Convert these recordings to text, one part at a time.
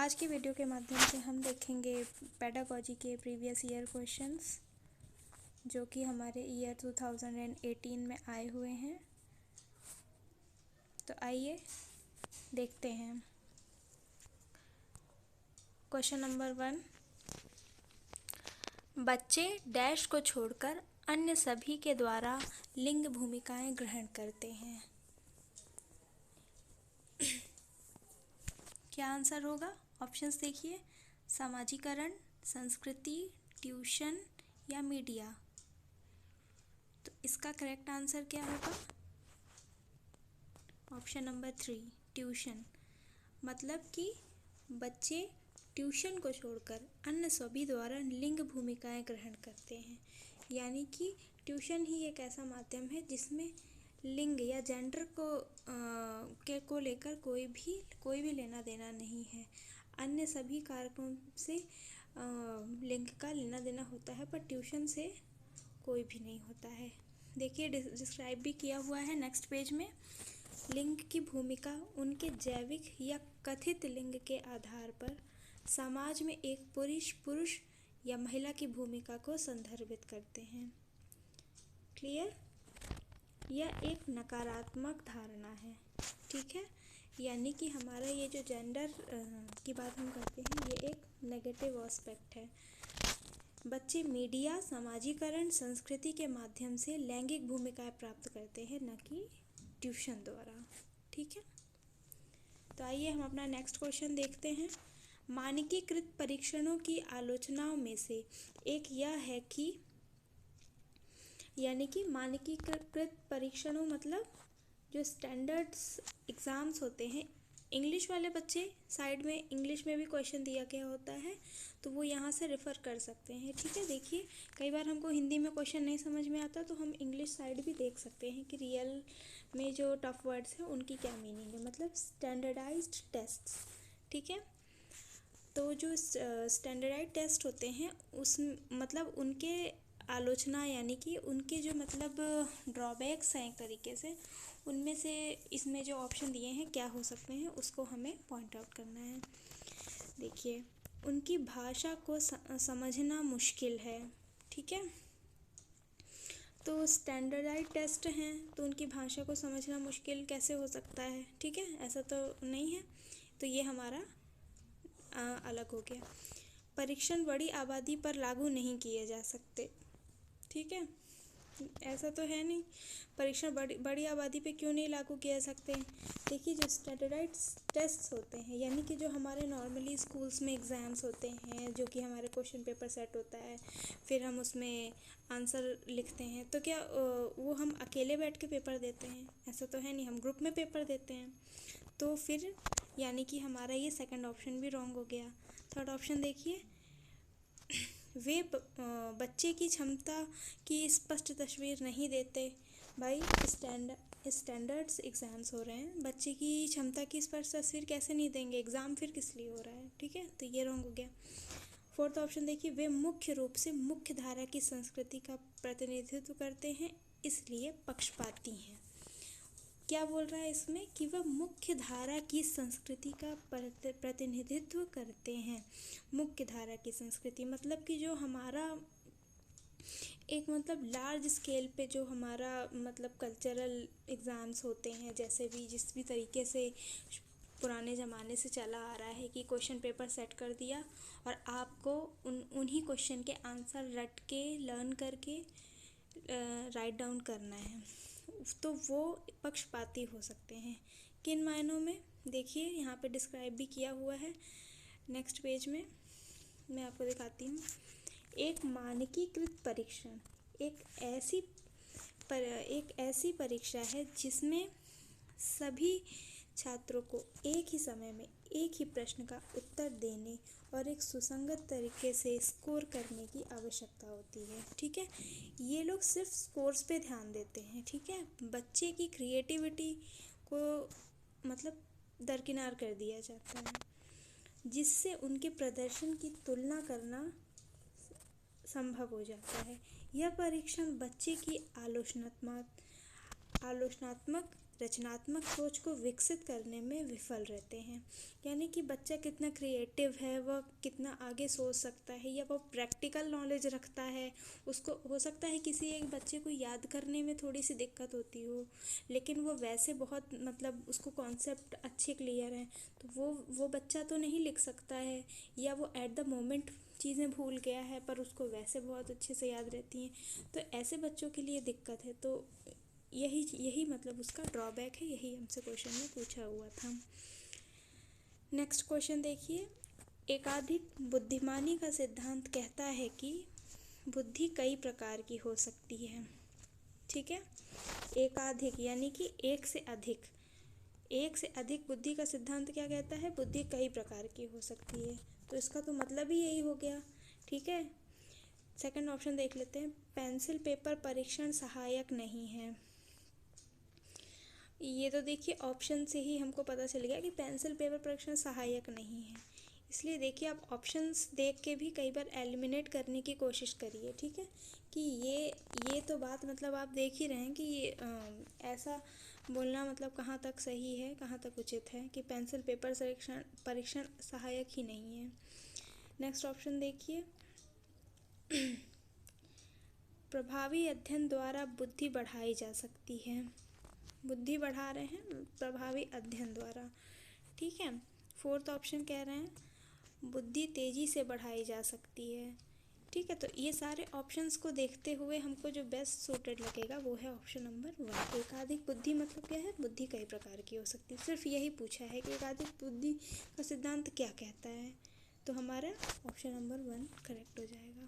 आज की वीडियो के माध्यम से हम देखेंगे पेडागॉजी के प्रीवियस ईयर क्वेश्चंस जो कि हमारे ईयर 2018 में आए हुए हैं। तो आइए देखते हैं। क्वेश्चन नंबर 1, बच्चे डैश को छोड़कर अन्य सभी के द्वारा लिंग भूमिकाएं ग्रहण करते हैं। क्या आंसर होगा? ऑप्शंस देखिए, सामाजिकरण, संस्कृति, ट्यूशन या मीडिया। तो इसका करेक्ट आंसर क्या होगा? Option number 3, tuition. मतलब कि बच्चे ट्यूशन को छोड़कर अन्य सभी द्वारा लिंग भूमिकाएं ग्रहण करते हैं। यानी कि ट्यूशन ही एक ऐसा माध्यम है जिसमें लिंग या जेंडर को लेकर कोई भी लेना देना नहीं है। अन्य सभी कारकों से लिंग का लेना देना होता है, पर ट्यूशन से कोई भी नहीं होता है। देखिए डिस्क्राइब भी किया हुआ है नेक्स्ट पेज में। लिंग की भूमिका उनके जैविक या कथित लिंग के आधार पर समाज में एक पुरुष या महिला की भूमिका को संदर्भित करते हैं। क्लियर? यह एक नकारात्मक धारणा है, ठीक है। यानी कि हमारा ये जो जेंडर की बात हम करते हैं, ये एक नेगेटिव एस्पेक्ट है। बच्चे मीडिया, सामाजिकरण, संस्कृति के माध्यम से लैंगिक भूमिकाएं प्राप्त करते हैं, न कि ट्यूशन द्वारा, ठीक है। तो आइए हम अपना नेक्स्ट क्वेश्चन देखते हैं। मानकीकृत परीक्षणों की आलोचनाओं में से एक यह है कि यानी कि मानकीकृत परीक्षणों मतलब जो स्टैंडर्ड्स एग्ज़ाम्स होते हैं। इंग्लिश वाले बच्चे साइड में इंग्लिश में भी क्वेश्चन दिया गया होता है, तो वो यहाँ से रेफ़र कर सकते हैं, ठीक है। देखिए कई बार हमको हिंदी में क्वेश्चन नहीं समझ में आता, तो हम इंग्लिश साइड भी देख सकते हैं कि रियल में जो टफ वर्ड्स हैं उनकी क्या मीनिंग है। मतलब स्टैंडर्डाइज्ड टेस्ट्स, ठीक है। तो जो स्टैंडर्डाइज्ड टेस्ट होते हैं उस मतलब उनके आलोचना यानी कि उनके जो मतलब ड्रॉबैक्स हैं एक तरीके से, उनमें से इसमें जो ऑप्शन दिए हैं क्या हो सकते हैं उसको हमें पॉइंट आउट करना है। देखिए, उनकी भाषा को समझना मुश्किल है, ठीक है। तो स्टैंडर्डाइज्ड टेस्ट हैं तो उनकी भाषा को समझना मुश्किल कैसे हो सकता है, ठीक है। ऐसा तो नहीं है, तो ये हमारा अलग हो गया। परीक्षण बड़ी आबादी पर लागू नहीं किए जा सकते, ठीक है। ऐसा तो है नहीं, परीक्षण बड़ी आबादी पे क्यों नहीं लागू किए जा सकते। देखिए जो स्टैंडर्डाइज्ड टेस्ट्स होते हैं यानी कि जो हमारे नॉर्मली स्कूल्स में एग्ज़ाम्स होते हैं, जो कि हमारे क्वेश्चन पेपर सेट होता है, फिर हम उसमें आंसर लिखते हैं, तो क्या वो हम अकेले बैठ के पेपर देते हैं? ऐसा तो है नहीं, हम ग्रुप में पेपर देते हैं। तो फिर यानी कि हमारा ये सेकंड ऑप्शन भी रॉन्ग हो गया। थर्ड ऑप्शन देखिए, वे बच्चे की क्षमता की स्पष्ट तस्वीर नहीं देते। भाई स्टैंडर्ड्स एग्ज़ाम्स हो रहे हैं, बच्चे की क्षमता की स्पष्ट तस्वीर कैसे नहीं देंगे? एग्ज़ाम फिर किस लिए हो रहा है, ठीक है। तो ये रॉन्ग हो गया। फोर्थ ऑप्शन देखिए, वे मुख्य रूप से मुख्य धारा की संस्कृति का प्रतिनिधित्व करते हैं, इसलिए पक्षपाती हैं। क्या बोल रहा है इसमें कि वह मुख्य धारा की संस्कृति का प्रतिनिधित्व करते हैं। मुख्य धारा की संस्कृति मतलब कि जो हमारा एक मतलब लार्ज स्केल पे जो हमारा मतलब कल्चरल एग्ज़ाम्स होते हैं, जैसे भी जिस भी तरीके से पुराने ज़माने से चला आ रहा है कि क्वेश्चन पेपर सेट कर दिया और आपको उन्हीं क्वेश्चन के आंसर रट के लर्न करके राइट डाउन करना है, तो वो पक्षपाती हो सकते हैं। किन मायनों में? देखिए यहाँ पे डिस्क्राइब भी किया हुआ है नेक्स्ट पेज में, मैं आपको दिखाती हूँ। एक मानकीकृत परीक्षण एक ऐसी परीक्षा है जिसमें सभी छात्रों को एक ही समय में एक ही प्रश्न का उत्तर देने और एक सुसंगत तरीके से स्कोर करने की आवश्यकता होती है, ठीक है। ये लोग सिर्फ स्कोर्स पे ध्यान देते हैं, ठीक है। बच्चे की क्रिएटिविटी को मतलब दरकिनार कर दिया जाता है, जिससे उनके प्रदर्शन की तुलना करना संभव हो जाता है। यह परीक्षण बच्चे की आलोचनात्मक रचनात्मक सोच को विकसित करने में विफल रहते हैं। यानी कि बच्चा कितना क्रिएटिव है, वह कितना आगे सोच सकता है, या वह प्रैक्टिकल नॉलेज रखता है। उसको हो सकता है किसी एक बच्चे को याद करने में थोड़ी सी दिक्कत होती हो, लेकिन वो वैसे बहुत मतलब उसको कॉन्सेप्ट अच्छे क्लियर हैं, तो वो बच्चा तो नहीं लिख सकता है, या वो एट द मोमेंट चीज़ें भूल गया है पर उसको वैसे बहुत अच्छे से याद रहती हैं। तो ऐसे बच्चों के लिए दिक्कत है। तो यही मतलब उसका ड्रॉबैक है, यही हमसे क्वेश्चन में पूछा हुआ था। नेक्स्ट क्वेश्चन देखिए, एकाधिक बुद्धिमानी का सिद्धांत कहता है कि बुद्धि कई प्रकार की हो सकती है। ठीक है, एकाधिक यानी कि एक से अधिक बुद्धि का सिद्धांत क्या कहता है, बुद्धि कई प्रकार की हो सकती है। तो इसका तो मतलब ही यही हो गया। ठीक है, सेकंड ऑप्शन देख लेते हैं, पेंसिल पेपर परीक्षण सहायक नहीं है। ये तो देखिए ऑप्शन से ही हमको पता चल गया कि पेंसिल पेपर परीक्षण सहायक नहीं है। इसलिए देखिए आप ऑप्शंस देख के भी कई बार एलिमिनेट करने की कोशिश करिए। ठीक है, कि ये तो बात मतलब आप देख ही रहे हैं कि ये ऐसा बोलना मतलब कहाँ तक सही है, कहाँ तक उचित है कि पेंसिल पेपर परीक्षण सहायक ही नहीं है। नेक्स्ट ऑप्शन देखिए, प्रभावी अध्ययन द्वारा बुद्धि बढ़ाई जा सकती है। बुद्धि बढ़ा रहे हैं प्रभावी अध्ययन द्वारा। ठीक है, फोर्थ ऑप्शन कह रहे हैं बुद्धि तेज़ी से बढ़ाई जा सकती है। ठीक है, तो ये सारे ऑप्शंस को देखते हुए हमको जो बेस्ट सूटेड लगेगा वो है ऑप्शन नंबर 1। एकाधिक बुद्धि मतलब क्या है, बुद्धि कई प्रकार की हो सकती है। सिर्फ यही पूछा है कि एकाधिक बुद्धि का सिद्धांत क्या कहता है, तो हमारा ऑप्शन नंबर 1 करेक्ट हो जाएगा।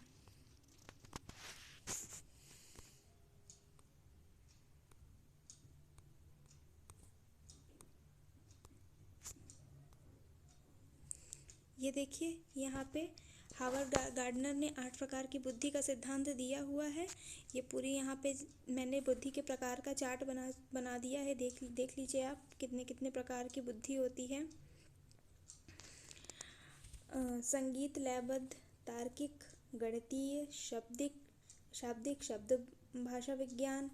ये देखिए यहाँ पे हावर्ड गार्डनर ने 8 प्रकार की बुद्धि का सिद्धांत दिया हुआ है। ये पूरी यहाँ पे मैंने बुद्धि के प्रकार का चार्ट बना दिया है। देख लीजिए आप कितने कितने प्रकार की बुद्धि होती है। संगीत, लयबद्ध, तार्किक, गणितीय, शाब्दिक शब्द भाषा विज्ञान,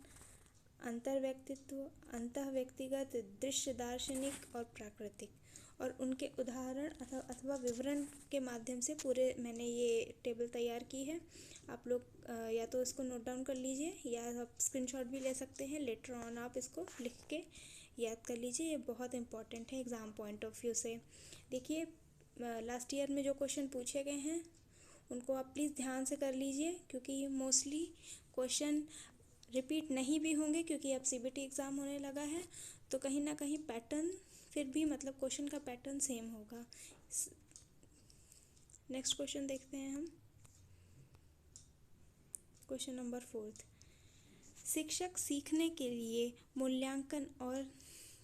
अंतर्व्यक्तित्व, अंतःव्यक्तिगत, दृश्य, दार्शनिक और प्राकृतिक। और उनके उदाहरण अथवा विवरण के माध्यम से पूरे मैंने ये टेबल तैयार की है। आप लोग या तो इसको नोट डाउन कर लीजिए या आप स्क्रीनशॉट भी ले सकते हैं। लेटर ऑन आप इसको लिख के याद कर लीजिए, ये बहुत इंपॉर्टेंट है एग्ज़ाम पॉइंट ऑफ व्यू से। देखिए लास्ट ईयर में जो क्वेश्चन पूछे गए हैं उनको आप प्लीज़ ध्यान से कर लीजिए, क्योंकि ये मोस्टली क्वेश्चन रिपीट नहीं भी होंगे, क्योंकि अब सीबीटी एग्ज़ाम होने लगा है। तो कहीं ना कहीं पैटर्न फिर भी मतलब क्वेश्चन का पैटर्न सेम होगा। नेक्स्ट क्वेश्चन देखते हैं हम, क्वेश्चन नंबर 4। शिक्षक सीखने के लिए मूल्यांकन और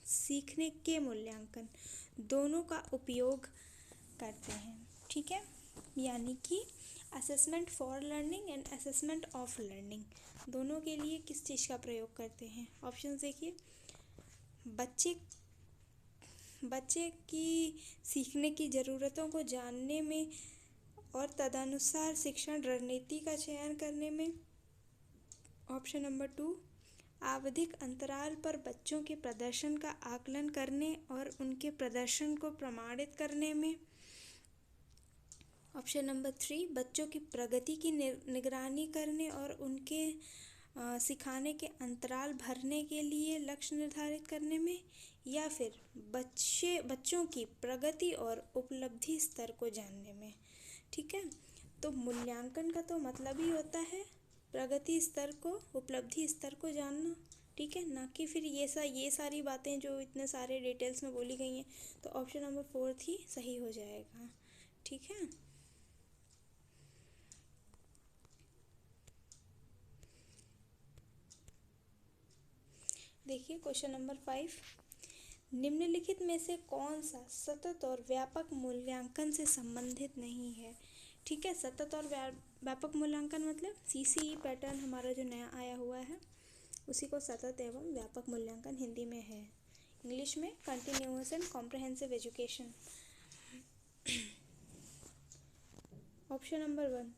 सीखने के मूल्यांकन दोनों का उपयोग करते हैं। ठीक है, यानी कि assessment for learning and assessment of learning दोनों के लिए किस चीज़ का प्रयोग करते हैं। ऑप्शन देखिए, बच्चे की सीखने की ज़रूरतों को जानने में और तदनुसार शिक्षण रणनीति का चयन करने में। ऑप्शन नंबर 2, आवधिक अंतराल पर बच्चों के प्रदर्शन का आकलन करने और उनके प्रदर्शन को प्रमाणित करने में। ऑप्शन नंबर 3, बच्चों की प्रगति की निगरानी करने और उनके सिखाने के अंतराल भरने के लिए लक्ष्य निर्धारित करने में। या फिर बच्चों की प्रगति और उपलब्धि स्तर को जानने में। ठीक है, तो मूल्यांकन का तो मतलब ही होता है प्रगति स्तर को, उपलब्धि स्तर को जानना। ठीक है, ना कि फिर ये सारी बातें जो इतने सारे डिटेल्स में बोली गई हैं। तो ऑप्शन नंबर 4 ही सही हो जाएगा। ठीक है, देखिए क्वेश्चन नंबर 5, निम्नलिखित में से कौन सा सतत और व्यापक मूल्यांकन से संबंधित नहीं है। ठीक है, सतत और व्यापक मूल्यांकन मतलब सीसीई पैटर्न हमारा जो नया आया हुआ है उसी को सतत एवं व्यापक मूल्यांकन हिंदी में है, इंग्लिश में continuous and comprehensive education. Option number 1,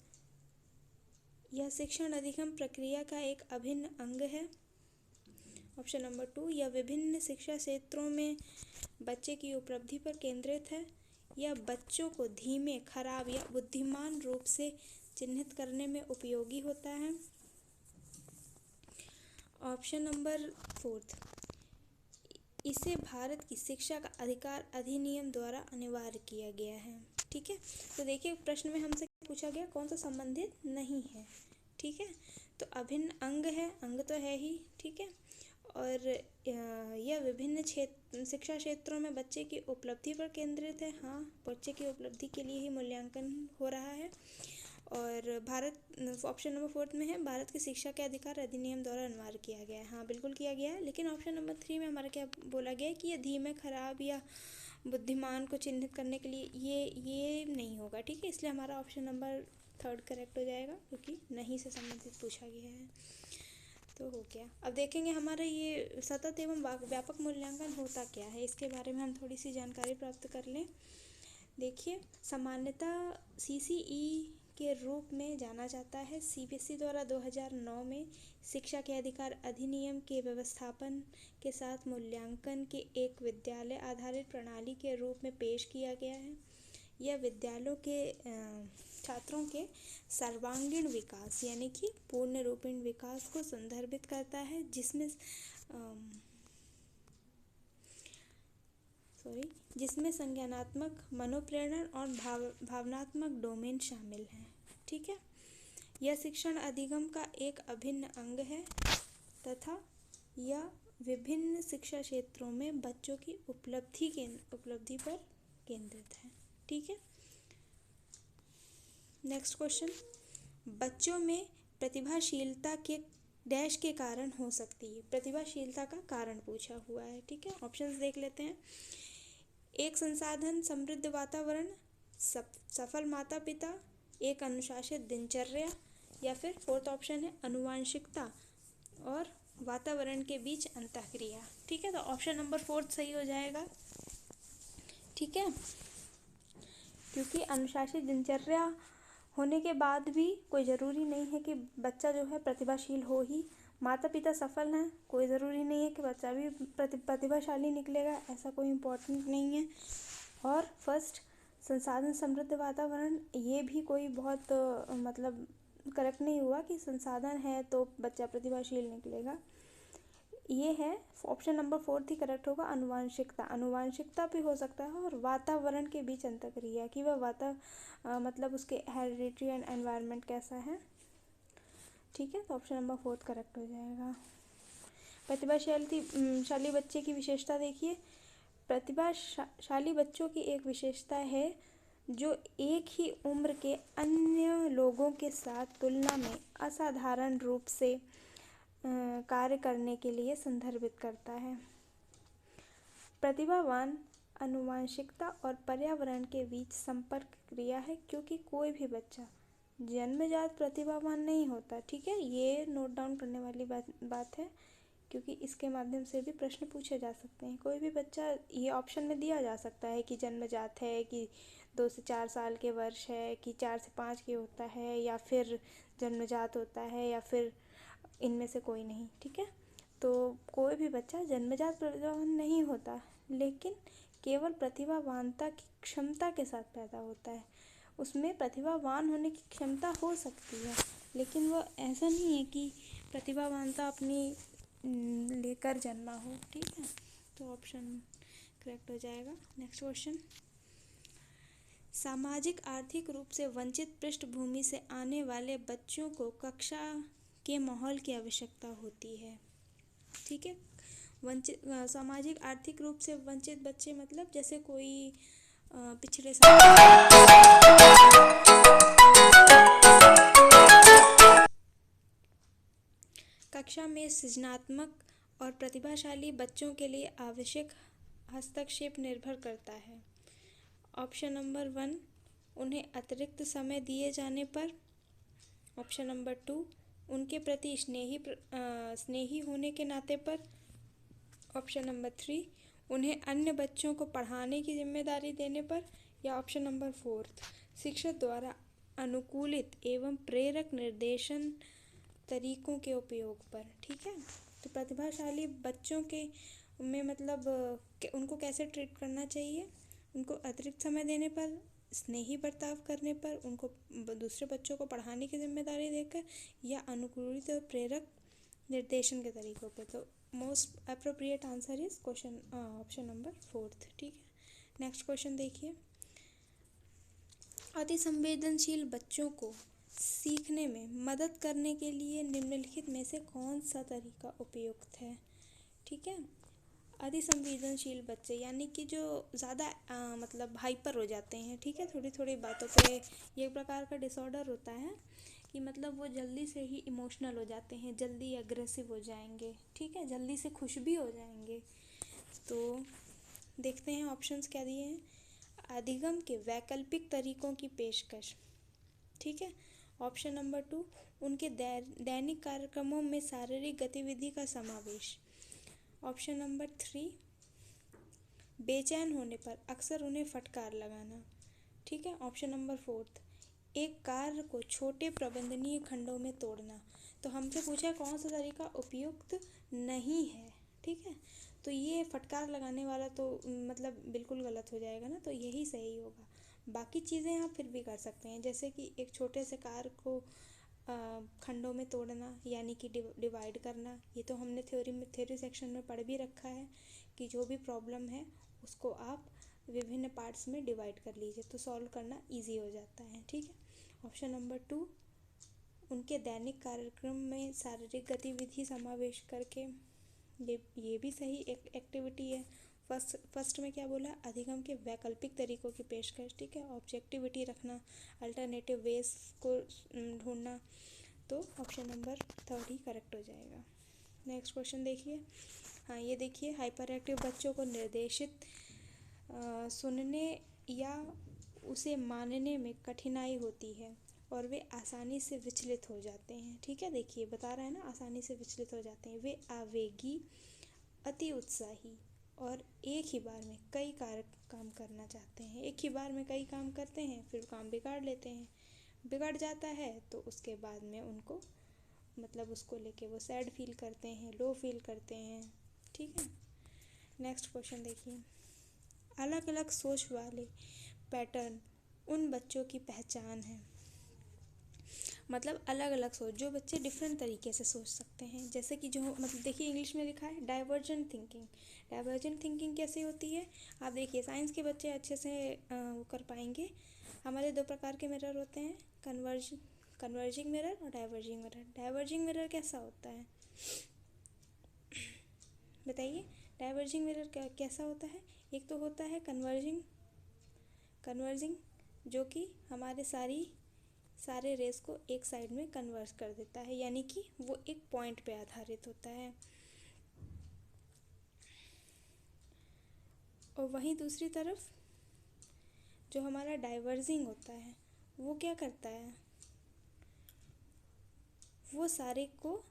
यह शिक्षण अधिगम प्रक्रिया का एक अभिन्न अंग है। ऑप्शन नंबर 2, यह विभिन्न शिक्षा क्षेत्रों में बच्चे की उपलब्धि पर केंद्रित है। यह बच्चों को धीमे, खराब या बुद्धिमान रूप से चिन्हित करने में उपयोगी होता है। ऑप्शन नंबर 4, इसे भारत की शिक्षा का अधिकार अधिनियम द्वारा अनिवार्य किया गया है। ठीक है, तो देखिए प्रश्न में हमसे पूछा गया कौन सा संबंधित नहीं है। ठीक है, तो अभिन्न अंग है, अंग तो है ही। ठीक है, और यह विभिन्न शिक्षा क्षेत्रों में बच्चे की उपलब्धि पर केंद्रित है। हाँ, बच्चे की उपलब्धि के लिए ही मूल्यांकन हो रहा है। और भारत, ऑप्शन नंबर 4 में है भारत की शिक्षा के अधिकार अधिनियम द्वारा अनिवार्य किया गया है। हाँ, बिल्कुल किया गया है। लेकिन ऑप्शन नंबर 3 में हमारा क्या बोला गया है कि ये धीमे, खराब या बुद्धिमान को चिन्हित करने के लिए ये नहीं होगा। ठीक है, इसलिए हमारा ऑप्शन नंबर 3 करेक्ट हो जाएगा, क्योंकि नहीं से संबंधित पूछा गया है। तो हो गया। अब देखेंगे हमारा ये सतत एवं व्यापक मूल्यांकन होता क्या है, इसके बारे में हम थोड़ी सी जानकारी प्राप्त कर लें। देखिए, सामान्यतः CCE के रूप में जाना जाता है। CBSE द्वारा 2009 में शिक्षा के अधिकार अधिनियम के व्यवस्थापन के साथ मूल्यांकन के एक विद्यालय आधारित प्रणाली के रूप में पेश किया गया है। यह विद्यालयों के छात्रों के सर्वांगीण विकास यानी कि पूर्ण रूपीण विकास को संदर्भित करता है, जिसमें संज्ञानात्मक, मनोप्रेरण और भावनात्मक डोमेन शामिल हैं। ठीक है, यह शिक्षण अधिगम का एक अभिन्न अंग है तथा यह विभिन्न शिक्षा क्षेत्रों में बच्चों की उपलब्धि पर केंद्रित है। ठीक है, नेक्स्ट क्वेश्चन, बच्चों में प्रतिभाशीलता के डैश के कारण हो सकती है। प्रतिभाशीलता का कारण पूछा हुआ है। ठीक है, ऑप्शंस देख लेते हैं। एक संसाधन समृद्ध वातावरण, सफल माता पिता, एक अनुशासित दिनचर्या, या फिर 4th ऑप्शन है अनुवांशिकता और वातावरण के बीच अंतःक्रिया। ठीक है, तो ऑप्शन नंबर 4 सही हो जाएगा। ठीक है, क्योंकि अनुशासित दिनचर्या होने के बाद भी कोई ज़रूरी नहीं है कि बच्चा जो है प्रतिभाशील हो ही। माता पिता सफल हैं, कोई ज़रूरी नहीं है कि बच्चा भी प्रतिभाशाली निकलेगा, ऐसा कोई इम्पोर्टेंट नहीं है। और फर्स्ट, संसाधन समृद्ध वातावरण, ये भी कोई बहुत मतलब करेक्ट नहीं हुआ कि संसाधन है तो बच्चा प्रतिभाशील निकलेगा। ये है ऑप्शन नंबर 4 ही करेक्ट होगा, अनुवांशिकता भी हो सकता है। और वातावरण के बीच अंतःक्रिया कि वह मतलब उसके हेरिडिटी एंड एनवायरनमेंट कैसा है। ठीक है, तो ऑप्शन नंबर 4 करेक्ट हो जाएगा। प्रतिभाशाली बच्चे की विशेषता देखिए, प्रतिभाशाली बच्चों की एक विशेषता है जो एक ही उम्र के अन्य लोगों के साथ तुलना में असाधारण रूप से कार्य करने के लिए संदर्भित करता है। प्रतिभावान अनुवांशिकता और पर्यावरण के बीच संपर्क क्रिया है, क्योंकि कोई भी बच्चा जन्मजात प्रतिभावान नहीं होता। ठीक है, ये नोट डाउन करने वाली बात है, क्योंकि इसके माध्यम से भी प्रश्न पूछे जा सकते हैं। कोई भी बच्चा, ये ऑप्शन में दिया जा सकता है कि जन्मजात है, कि 2 से 4 साल के वर्ष है, कि 4 से 5 के होता है, या फिर जन्मजात होता है, या फिर इनमें से कोई नहीं। ठीक है, तो कोई भी बच्चा जन्मजात प्रतिभावान नहीं होता, लेकिन केवल प्रतिभावानता की क्षमता के साथ पैदा होता है। उसमें प्रतिभावान होने की क्षमता हो सकती है, लेकिन वो ऐसा नहीं है कि प्रतिभावानता अपनी लेकर जन्मा हो। ठीक है, तो ऑप्शन करेक्ट हो जाएगा। नेक्स्ट क्वेश्चन, सामाजिक आर्थिक रूप से वंचित पृष्ठभूमि से आने वाले बच्चों को कक्षा के माहौल की आवश्यकता होती है। ठीक है, सामाजिक आर्थिक रूप से वंचित बच्चे मतलब जैसे कोई पिछड़े कक्षा में सृजनात्मक और प्रतिभाशाली बच्चों के लिए आवश्यक हस्तक्षेप निर्भर करता है। ऑप्शन नंबर 1, उन्हें अतिरिक्त समय दिए जाने पर। ऑप्शन नंबर 2, उनके प्रति स्नेही होने के नाते पर। ऑप्शन नंबर 3, उन्हें अन्य बच्चों को पढ़ाने की जिम्मेदारी देने पर। या ऑप्शन नंबर 4, शिक्षक द्वारा अनुकूलित एवं प्रेरक निर्देशन तरीकों के उपयोग पर। ठीक है, कि प्रतिभाशाली बच्चों के में मतलब उनको कैसे ट्रीट करना चाहिए, उनको अतिरिक्त समय देने पर, स्नेही बर्ताव करने पर, उनको दूसरे बच्चों को पढ़ाने की जिम्मेदारी देकर, या अनुकूलित और प्रेरक निर्देशन के तरीकों पे। तो most appropriate answer is question option number 4। ठीक है, नेक्स्ट क्वेश्चन देखिए। अति संवेदनशील बच्चों को सीखने में मदद करने के लिए निम्नलिखित में से कौन सा तरीका उपयुक्त है। ठीक है, अति संवेदनशील बच्चे यानी कि जो ज़्यादा मतलब हाइपर हो जाते हैं, ठीक है, थोड़ी थोड़ी बातों पे, ये एक प्रकार का डिसऑर्डर होता है कि मतलब वो जल्दी से ही इमोशनल हो जाते हैं, जल्दी एग्रेसिव हो जाएंगे, ठीक है, जल्दी से खुश भी हो जाएंगे। तो देखते हैं ऑप्शंस क्या दिए हैं। अधिगम के वैकल्पिक तरीकों की पेशकश, ठीक है। ऑप्शन नंबर 2, उनके दैनिक कार्यक्रमों में शारीरिक गतिविधि का समावेश। ऑप्शन नंबर 3, बेचैन होने पर अक्सर उन्हें फटकार लगाना, ठीक है। ऑप्शन नंबर 4, एक कार्य को छोटे प्रबंधनीय खंडों में तोड़ना। तो हमसे पूछा कौन सा तरीका उपयुक्त नहीं है, ठीक है। तो ये फटकार लगाने वाला तो मतलब बिल्कुल गलत हो जाएगा ना, तो यही सही होगा। बाकी चीज़ें आप फिर भी कर सकते हैं, जैसे कि एक छोटे से कार्य को खंडों में तोड़ना यानी कि डिवाइड करना, ये तो हमने थ्योरी सेक्शन में पढ़ भी रखा है कि जो भी प्रॉब्लम है उसको आप विभिन्न पार्ट्स में डिवाइड कर लीजिए तो सॉल्व करना इजी हो जाता है, ठीक है। ऑप्शन नंबर 2, उनके दैनिक कार्यक्रम में शारीरिक गतिविधि समावेश करके, ये भी सही एक एक्टिविटी है। फर्स्ट में क्या बोला, अधिगम के वैकल्पिक तरीकों की पेशकश, ठीक है, ऑब्जेक्टिविटी रखना, अल्टरनेटिव वेज को ढूंढना, तो ऑप्शन नंबर 3 ही करेक्ट हो जाएगा। नेक्स्ट क्वेश्चन देखिए। हाँ, ये देखिए, हाइपर एक्टिव बच्चों को निर्देशित सुनने या उसे मानने में कठिनाई होती है और वे आसानी से विचलित हो जाते हैं, ठीक है। देखिए बता रहा है ना, आसानी से विचलित हो जाते हैं। वे आवेगी, अति उत्साही और एक ही बार में कई काम करना चाहते हैं। एक ही बार में कई काम करते हैं, फिर काम बिगाड़ लेते हैं, बिगड़ जाता है तो उसके बाद में उनको मतलब उसको लेके वो सैड फील करते हैं, लो फील करते हैं, ठीक है। नेक्स्ट क्वेश्चन देखिए। अलग अलग सोच वाले पैटर्न उन बच्चों की पहचान है। मतलब अलग अलग सोच, जो बच्चे डिफरेंट तरीके से सोच सकते हैं, जैसे कि जो मतलब देखिए इंग्लिश में लिखा है डाइवर्जेंट थिंकिंग। डाइवर्जेंट थिंकिंग कैसे होती है, आप देखिए साइंस के बच्चे अच्छे से वो कर पाएंगे। हमारे 2 प्रकार के मिरर होते हैं, कन्वर्जिंग मिरर और डाइवर्जिंग मिरर। डाइवर्जिंग मिरर कैसा होता है बताइए, डाइवर्जिंग मिरर कैसा होता है। एक तो होता है कन्वर्जिंग जो कि हमारे सारे रेस को एक साइड में कन्वर्ज कर देता है, यानी कि वो एक पॉइंट पे आधारित होता है। और वहीं दूसरी तरफ जो हमारा डाइवर्जिंग होता है वो क्या करता है, वो सारे को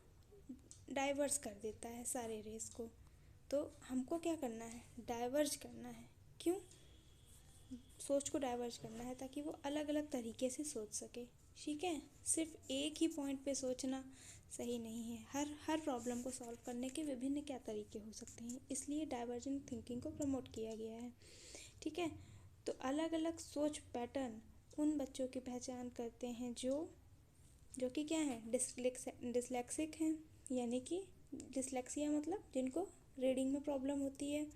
डाइवर्स कर देता है, सारे रेस को। तो हमको क्या करना है, डाइवर्ज करना है। क्यों, सोच को डाइवर्ज करना है ताकि वो अलग अलग तरीके से सोच सके, ठीक है। सिर्फ एक ही पॉइंट पे सोचना सही नहीं है। हर प्रॉब्लम को सॉल्व करने के विभिन्न क्या तरीके हो सकते हैं, इसलिए डाइवर्जेंट थिंकिंग को प्रमोट किया गया है, ठीक है। तो अलग अलग सोच पैटर्न उन बच्चों की पहचान करते हैं जो कि क्या है, डिसलेक्सिक हैं, यानी कि डिसलेक्सिया मतलब जिनको रीडिंग में प्रॉब्लम होती है,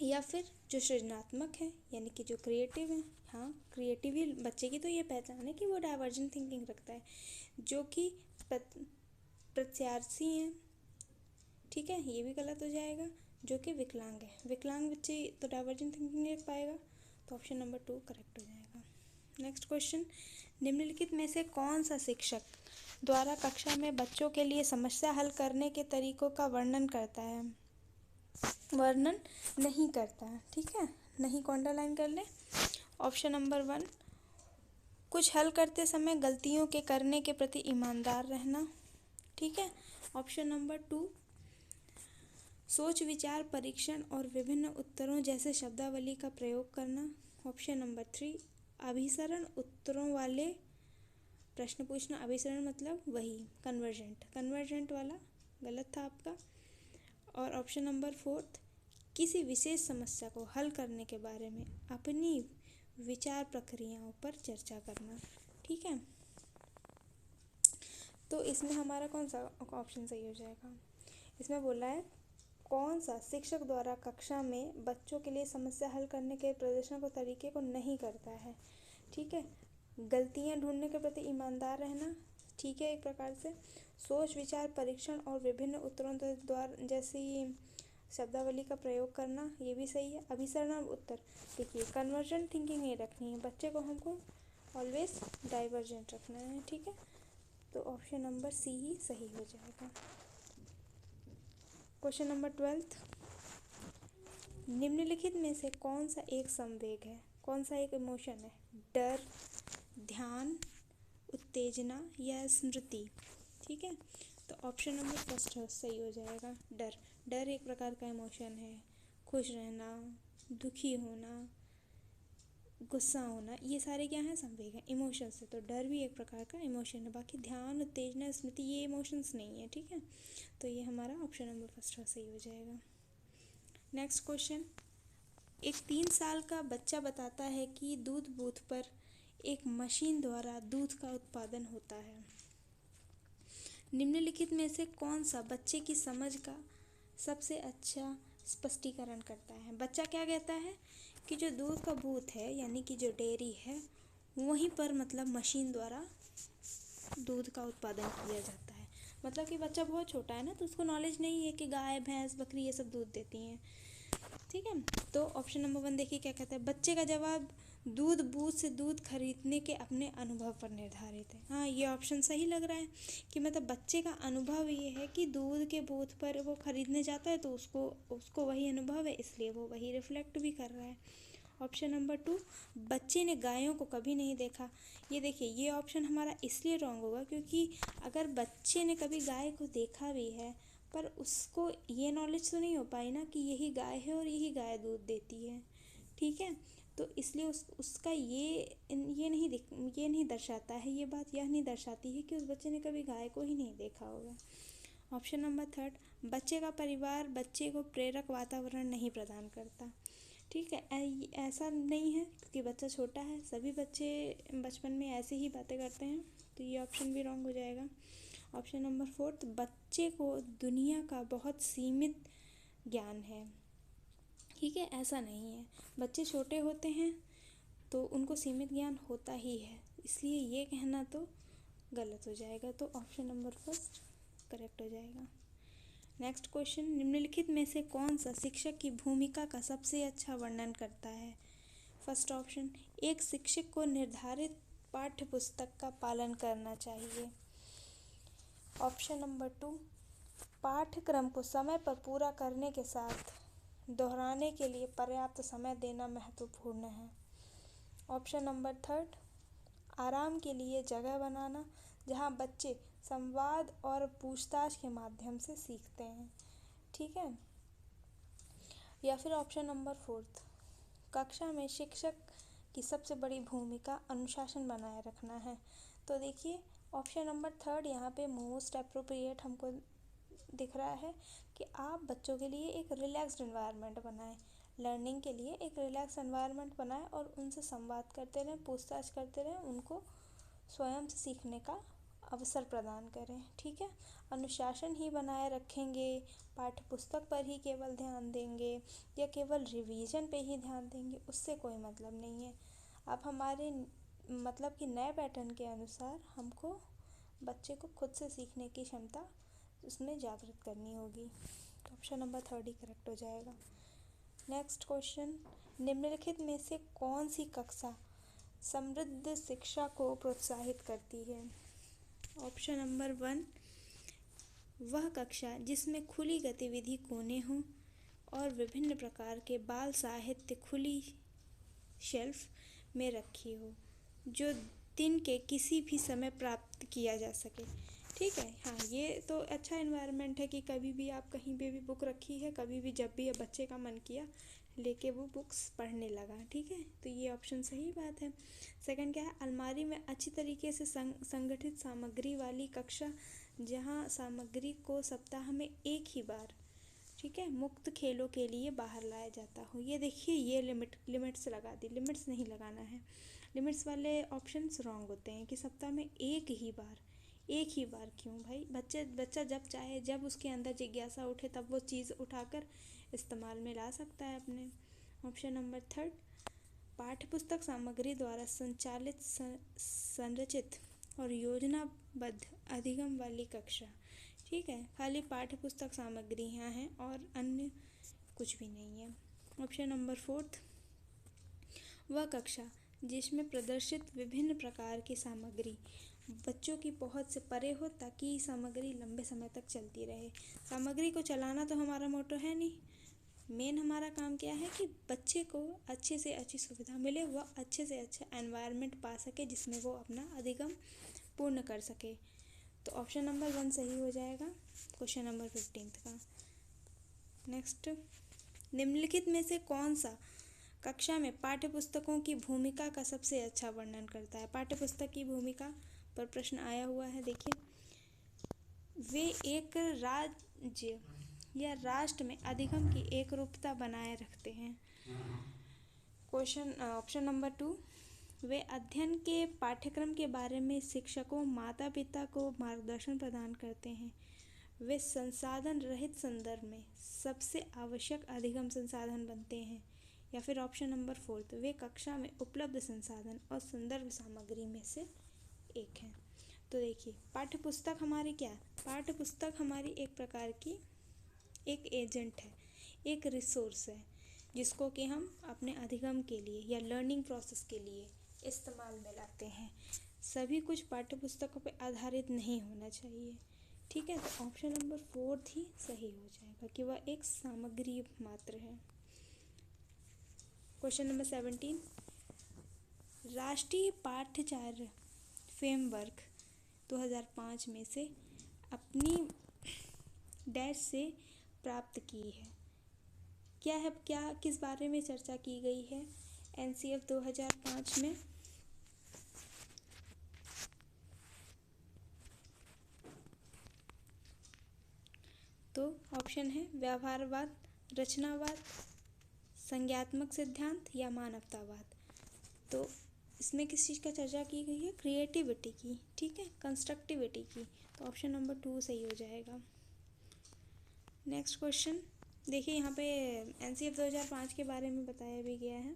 या फिर जो सृजनात्मक है यानी कि जो क्रिएटिव है। हाँ, क्रिएटिव बच्चे की तो ये पहचान है कि वो डाइवर्जेंट थिंकिंग रखता है। जो कि प्रत्याशी हैं, ठीक है, ये भी गलत हो जाएगा। जो कि विकलांग है, विकलांग बच्चे तो डाइवर्जेंट थिंकिंग नहीं रख पाएगा, तो ऑप्शन नंबर 2 करेक्ट हो जाएगा। नेक्स्ट क्वेश्चन, निम्नलिखित में से कौन सा शिक्षक द्वारा कक्षा में बच्चों के लिए समस्या हल करने के तरीकों का वर्णन नहीं करता है, ठीक है, नहीं को अंडरलाइन कर ले। ऑप्शन नंबर 1, कुछ हल करते समय गलतियों के करने के प्रति ईमानदार रहना, ठीक है। ऑप्शन नंबर 2, सोच विचार परीक्षण और विभिन्न उत्तरों जैसे शब्दावली का प्रयोग करना। ऑप्शन नंबर 3, अभिसरण उत्तरों वाले प्रश्न पूछना। अभिसरण मतलब वही कन्वर्जेंट वाला गलत था आपका। और ऑप्शन नंबर 4, किसी विशेष समस्या को हल करने के बारे में अपनी विचार प्रक्रियाओं पर चर्चा करना। ठीक है, तो इसमें हमारा कौन सा ऑप्शन सही हो जाएगा? इसमें बोला है कौन सा शिक्षक द्वारा कक्षा में बच्चों के लिए समस्या हल करने के प्रदर्शन को तरीके को नहीं करता है। ठीक है, गलतियां ढूंढने के प्रति ईमानदार रहना, ठीक है, एक प्रकार से सोच विचार परीक्षण और विभिन्न उत्तरों द्वारा जैसी शब्दावली का प्रयोग करना, ये भी सही है। अभिसरण और उत्तर, देखिए कन्वर्जेंट थिंकिंग नहीं रखनी है, बच्चे को हमको ऑलवेज डाइवर्जेंट रखना है। ठीक है, तो ऑप्शन नंबर सी ही सही हो जाएगा। क्वेश्चन नंबर 12, निम्नलिखित में से कौन सा एक संवेग है, कौन सा एक इमोशन है? डर, ध्यान, उत्तेजना या स्मृति? ठीक है, तो ऑप्शन नंबर फर्स्ट सही हो जाएगा, डर। डर एक प्रकार का इमोशन है। खुश रहना, दुखी होना, गुस्सा होना, ये सारे क्या हैं? संवेग हैं, इमोशंस है। तो डर भी एक प्रकार का इमोशन है। बाकी ध्यान, उत्तेजना, स्मृति ये इमोशंस नहीं है। ठीक है, तो ये हमारा ऑप्शन नंबर फर्स्ट सही हो जाएगा। नेक्स्ट क्वेश्चन, एक 3 साल का बच्चा बताता है कि दूध बूथ पर एक मशीन द्वारा दूध का उत्पादन होता है। निम्नलिखित में से कौन सा बच्चे की समझ का सबसे अच्छा स्पष्टीकरण करता है? बच्चा क्या कहता है कि जो दूध का बूथ है यानी कि जो डेयरी है वहीं पर मतलब मशीन द्वारा दूध का उत्पादन किया जाता है। मतलब कि बच्चा बहुत छोटा है ना, तो उसको नॉलेज नहीं है कि गाय भैंस बकरी ये सब दूध देती हैं। ठीक है, तो ऑप्शन नंबर 1 देखिए क्या कहता है, बच्चे का जवाब दूध बूथ से दूध खरीदने के अपने अनुभव पर निर्धारित है। हाँ, ये ऑप्शन सही लग रहा है कि मतलब बच्चे का अनुभव ये है कि दूध के बूथ पर वो खरीदने जाता है तो उसको वही अनुभव है, इसलिए वो वही रिफ्लेक्ट भी कर रहा है। ऑप्शन नंबर 2, बच्चे ने गायों को कभी नहीं देखा। ये देखिए, ये ऑप्शन हमारा इसलिए रॉन्ग होगा क्योंकि अगर बच्चे ने कभी गाय को देखा भी है पर उसको ये नॉलेज तो नहीं हो पाई ना कि यही गाय है और यही गाय दूध देती है। ठीक है, तो इसलिए उसका ये नहीं दर्शाता है, ये बात यह नहीं दर्शाती है कि उस बच्चे ने कभी गाय को ही नहीं देखा होगा। ऑप्शन नंबर 3, बच्चे का परिवार बच्चे को प्रेरक वातावरण नहीं प्रदान करता। ठीक है, ऐसा नहीं है क्योंकि बच्चा छोटा है, सभी बच्चे बचपन में ऐसे ही बातें करते हैं, तो ये ऑप्शन भी रॉन्ग हो जाएगा। ऑप्शन नंबर 4, बच्चे को दुनिया का बहुत सीमित ज्ञान है। ठीक है, ऐसा नहीं है, बच्चे छोटे होते हैं तो उनको सीमित ज्ञान होता ही है, इसलिए ये कहना तो गलत हो जाएगा। तो ऑप्शन नंबर 1 करेक्ट हो जाएगा। नेक्स्ट क्वेश्चन, निम्नलिखित में से कौन सा शिक्षक की भूमिका का सबसे अच्छा वर्णन करता है? फर्स्ट ऑप्शन, एक शिक्षक को निर्धारित पाठ्य पुस्तक का पालन करना चाहिए। ऑप्शन नंबर 2, पाठ्यक्रम को समय पर पूरा करने के साथ दोहराने के लिए पर्याप्त समय देना महत्वपूर्ण है। ऑप्शन नंबर 3, आराम के लिए जगह बनाना जहां बच्चे संवाद और पूछताछ के माध्यम से सीखते हैं। ठीक है, या फिर ऑप्शन नंबर 4, कक्षा में शिक्षक की सबसे बड़ी भूमिका अनुशासन बनाए रखना है। तो देखिए ऑप्शन नंबर 3 यहाँ पे मोस्ट अप्रोप्रिएट हमको दिख रहा है कि आप बच्चों के लिए एक रिलैक्स्ड एनवायरनमेंट बनाएं, लर्निंग के लिए एक रिलैक्स एनवायरनमेंट बनाएं और उनसे संवाद करते रहें, पूछताछ करते रहें, उनको स्वयं से सीखने का अवसर प्रदान करें। ठीक है, अनुशासन ही बनाए रखेंगे, पाठ्य पुस्तक पर ही केवल ध्यान देंगे या केवल रिवीजन पे ही ध्यान देंगे, उससे कोई मतलब नहीं है। अब हमारे मतलब कि नए पैटर्न के अनुसार हमको बच्चे को खुद से सीखने की क्षमता उसमें जागृत करनी होगी। तो ऑप्शन नंबर 3 ही करेक्ट हो जाएगा। नेक्स्ट क्वेश्चन, निम्नलिखित में से कौन सी कक्षा समृद्ध शिक्षा को प्रोत्साहित करती है? ऑप्शन नंबर 1, वह कक्षा जिसमें खुली गतिविधि कोने हों और विभिन्न प्रकार के बाल साहित्य खुली शेल्फ में रखी हो, जो दिन के किसी भी समय प्राप्त किया जा सके। ठीक है, हाँ, ये तो अच्छा एनवायरनमेंट है कि कभी भी आप कहीं पे भी बुक रखी है, कभी भी जब भी बच्चे का मन किया लेके वो बुक्स पढ़ने लगा। ठीक है, तो ये ऑप्शन सही बात है। सेकंड क्या है, अलमारी में अच्छी तरीके से संगठित सामग्री वाली कक्षा जहाँ सामग्री को सप्ताह में एक ही बार, ठीक है, मुक्त खेलों के लिए बाहर लाया जाता हो। ये देखिए, ये लिमिट्स लगा दी, लिमिट्स नहीं लगाना है। लिमिट्स वाले ऑप्शंस रॉन्ग होते हैं कि सप्ताह में एक ही बार। एक ही बार क्यों भाई? बच्चा जब चाहे, जब उसके अंदर जिज्ञासा उठे, तब वो चीज़ उठाकर इस्तेमाल में ला सकता है अपने। ऑप्शन नंबर थर्ड, पाठ्यपुस्तक सामग्री द्वारा संचालित संरचित और योजनाबद्ध अधिगम वाली कक्षा। ठीक है, खाली पाठ्यपुस्तक सामग्रियाँ हैं और अन्य कुछ भी नहीं है। ऑप्शन नंबर फोर्थ, वह कक्षा जिसमें प्रदर्शित विभिन्न प्रकार की सामग्री बच्चों की पहुंच से परे हो, ताकि सामग्री लंबे समय तक चलती रहे। सामग्री को चलाना तो हमारा मोटो है नहीं, मेन हमारा काम क्या है कि बच्चे को अच्छे से अच्छी सुविधा मिले, वह अच्छे से अच्छा एनवायरनमेंट पा सके जिसमें वो अपना अधिगम पूर्ण कर सके। तो ऑप्शन नंबर 1 सही हो जाएगा क्वेश्चन नंबर 15 का। नेक्स्ट, निम्नलिखित में से कौन सा कक्षा में पाठ्यपुस्तकों की भूमिका का सबसे अच्छा वर्णन करता है? पाठ्यपुस्तक की भूमिका पर प्रश्न आया हुआ है, देखिए। वे एक राज्य या राष्ट्र में अधिगम की एकरूपता बनाए रखते हैं। ऑप्शन नंबर 2, वे अध्ययन के पाठ्यक्रम के बारे में शिक्षकों माता पिता को मार्गदर्शन प्रदान करते हैं। वे संसाधन रहित संदर्भ में सबसे आवश्यक अधिगम संसाधन बनते हैं। या फिर ऑप्शन नंबर 4, वे कक्षा में उपलब्ध संसाधन और संदर्भ सामग्री में से एक है। तो देखिए, पाठ्यपुस्तक हमारी क्या है? पाठ्यपुस्तक हमारी एक प्रकार की एक एजेंट है, एक रिसोर्स है, जिसको कि हम अपने अधिगम के लिए या लर्निंग प्रोसेस के लिए इस्तेमाल में लाते हैं। सभी कुछ पाठ्यपुस्तकों पर आधारित नहीं होना चाहिए। ठीक है, तो ऑप्शन नंबर 4 ही सही हो जाएगा कि वह एक सामग्री मात्र है। क्वेश्चन नंबर 17, राष्ट्रीय पाठ्यचर्या फ्रेमवर्क 2005 में से अपनी डैश से प्राप्त की है। क्या किस बारे में चर्चा की गई है एनसीएफ 2005 में? तो ऑप्शन है व्यवहारवाद, रचनावाद, संज्ञात्मक सिद्धांत या मानवतावाद। तो इसमें किस चीज़ का चर्चा की गई है? क्रिएटिविटी की, ठीक है, कंस्ट्रक्टिविटी की। तो ऑप्शन नंबर 2 सही हो जाएगा। नेक्स्ट क्वेश्चन देखिए, यहाँ पे एनसीएफ 2005 के बारे में बताया भी गया है।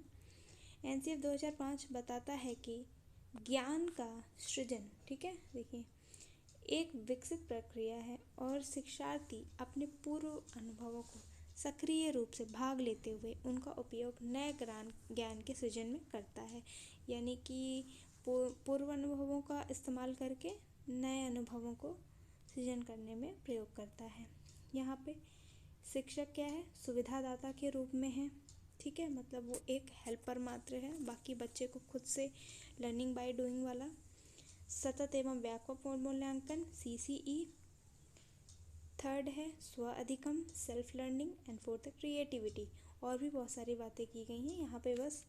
एनसीएफ 2005 बताता है कि ज्ञान का सृजन, ठीक है, देखिए, एक विकसित प्रक्रिया है और शिक्षार्थी अपने पूर्व अनुभवों को सक्रिय रूप से भाग लेते हुए उनका उपयोग नए ज्ञान के सृजन में करता है। यानी कि पूर्व अनुभवों का इस्तेमाल करके नए अनुभवों को सृजन करने में प्रयोग करता है। यहाँ पे शिक्षक क्या है? सुविधादाता के रूप में है, ठीक है, मतलब वो एक हेल्पर मात्र है, बाकी बच्चे को खुद से लर्निंग बाय डूइंग वाला। सतत एवं व्यापक मूल्यांकन CCE। थर्ड है स्व अधिगम सेल्फ लर्निंग एंड फोर्थ है क्रिएटिविटी। और भी बहुत सारी बातें की गई हैं, यहाँ पे बस